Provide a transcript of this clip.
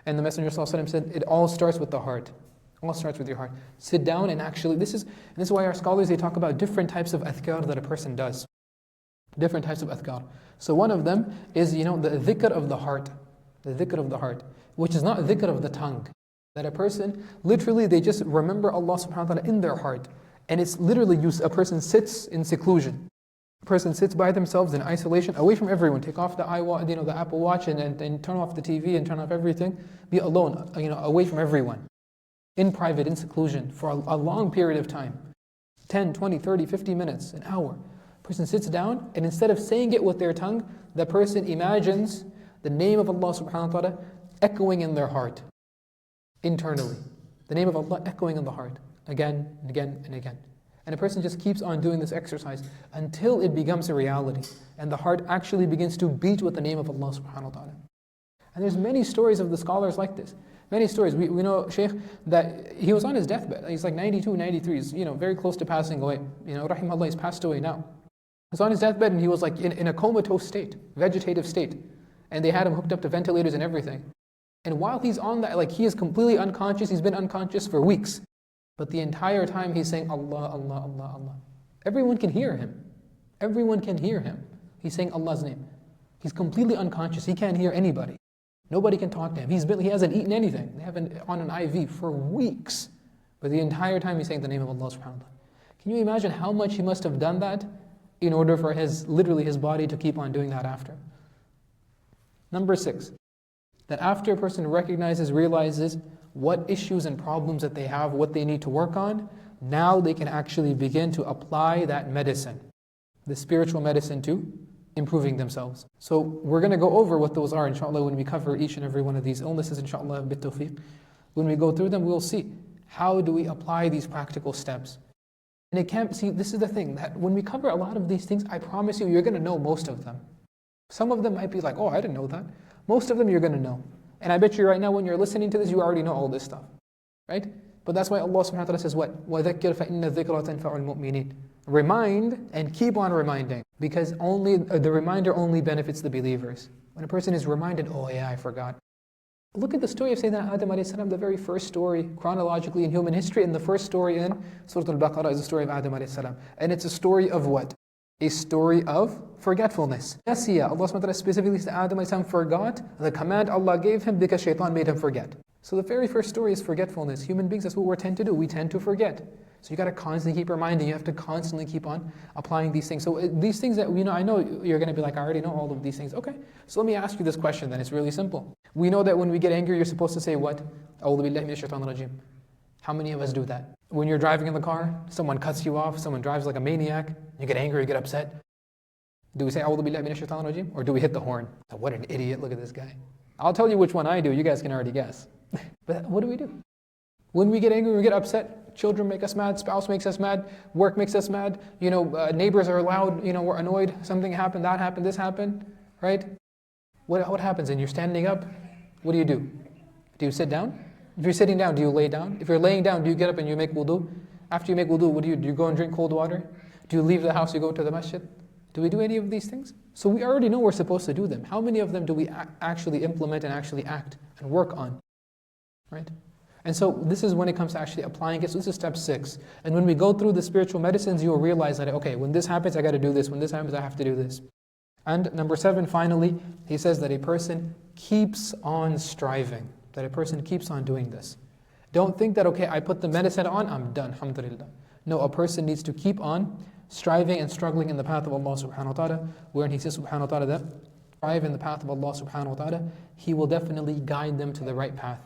And the Messenger ﷺ said, it all starts with the heart. All starts with your heart. Sit down and actually, this is why our scholars, they talk about different types of adhkar that a person does. Different types of adhkar. So one of them is, the dhikr of the heart. The dhikr of the heart, which is not dhikr of the tongue. That a person, literally, they just remember Allah subhanahu wa ta'ala in their heart. And it's literally a person sits in seclusion. A person sits by themselves in isolation, away from everyone. Take off the the Apple Watch and turn off the TV and turn off everything. Be alone, away from everyone. In private, in seclusion, for a long period of time. 10, 20, 30, 50 minutes, an hour. A person sits down, and instead of saying it with their tongue, the person imagines the name of Allah subhanahu wa ta'ala echoing in their heart. Internally. The name of Allah echoing in the heart. Again, and again, and again. And a person just keeps on doing this exercise until it becomes a reality. And the heart actually begins to beat with the name of Allah subhanahu wa ta'ala. And there's many stories of the scholars like this. Many stories. We know Shaykh that he was on his deathbed. He's like 92, 93. He's very close to passing away. Rahimahullah, he's passed away now. He's on his deathbed and he was like in a comatose state, vegetative state. And they had him hooked up to ventilators and everything. And while he's on that, he is completely unconscious. He's been unconscious for weeks. But the entire time he's saying Allah, Allah, Allah, Allah. Everyone can hear him. Everyone can hear him. He's saying Allah's name. He's completely unconscious. He can't hear anybody. Nobody can talk to him. He hasn't eaten anything. They have him on an IV for weeks. But the entire time he's saying the name of Allah subhanahu wa ta'ala. Can you imagine how much he must have done that in order for his body to keep on doing that after? Number 6, that after a person realizes what issues and problems that they have, what they need to work on, now they can actually begin to apply that medicine, the spiritual medicine, to improving themselves. So we're going to go over what those are, inshallah, when we cover each and every one of these illnesses, inshallah, bit tawfiq. When we go through them, we'll see how do we apply these practical steps. And this is the thing, that when we cover a lot of these things, I promise you're going to know most of them. Some of them might be like, oh, I didn't know that. Most of them you're going to know. And I bet you right now when you're listening to this, you already know all this stuff. Right? But that's why Allah subhanahu wa ta'ala says what? وَذَكِّرْ فَإِنَّ الذِّكْرَ تَنْفَعُ الْمُؤْمِنِينَ. Remind and keep on reminding. Because the reminder only benefits the believers. When a person is reminded, oh yeah, I forgot. Look at the story of Sayyidina Adam alayhi salam, the very first story chronologically in human history, and the first story in Surah Al-Baqarah is the story of Adam alayhi salam. And it's a story of what? A story of forgetfulness. Nasiya, Allah subhanahu wa ta'ala specifically said Adam alayhi salam forgot the command Allah gave him because shaitan made him forget. So the very first story is forgetfulness. Human beings, that's what we tend to do. We tend to forget. So you got to constantly keep reminding. You have to constantly keep on applying these things. So these things that I know you're going to be like, I already know all of these things. Okay, so let me ask you this question then. It's really simple. We know that when we get angry, you're supposed to say what? A'udhu billahi minash shaitanir rajim. How many of us do that? When you're driving in the car, someone cuts you off, someone drives like a maniac, you get angry, you get upset. Do we say A'udhu billahi minash shaitanir rajim? Or do we hit the horn? Oh, what an idiot, look at this guy. I'll tell you which one I do, you guys can already guess. But what do? When we get angry, we get upset, children make us mad, spouse makes us mad, work makes us mad, neighbors are loud, we're annoyed, something happened, that happened, this happened, right? What happens? And you're standing up, what do? Do you sit down? If you're sitting down, do you lay down? If you're laying down, do you get up and you make wudu? After you make wudu, what do? Do you go and drink cold water? Do you leave the house, you go to the masjid? Do we do any of these things? So we already know we're supposed to do them. How many of them do we actually implement and actually act and work on? Right? And so this is when it comes to actually applying it. So this is step 6. And when we go through the spiritual medicines, you will realize that, okay, when this happens, I got to do this. When this happens, I have to do this. And number 7, finally, he says that a person keeps on striving. That a person keeps on doing this. Don't think that, okay, I put the medicine on, I'm done, alhamdulillah. No, a person needs to keep on striving and struggling in the path of Allah subhanahu wa ta'ala, wherein he says subhanahu wa ta'ala that strive in the path of Allah subhanahu wa ta'ala, He will definitely guide them to the right path.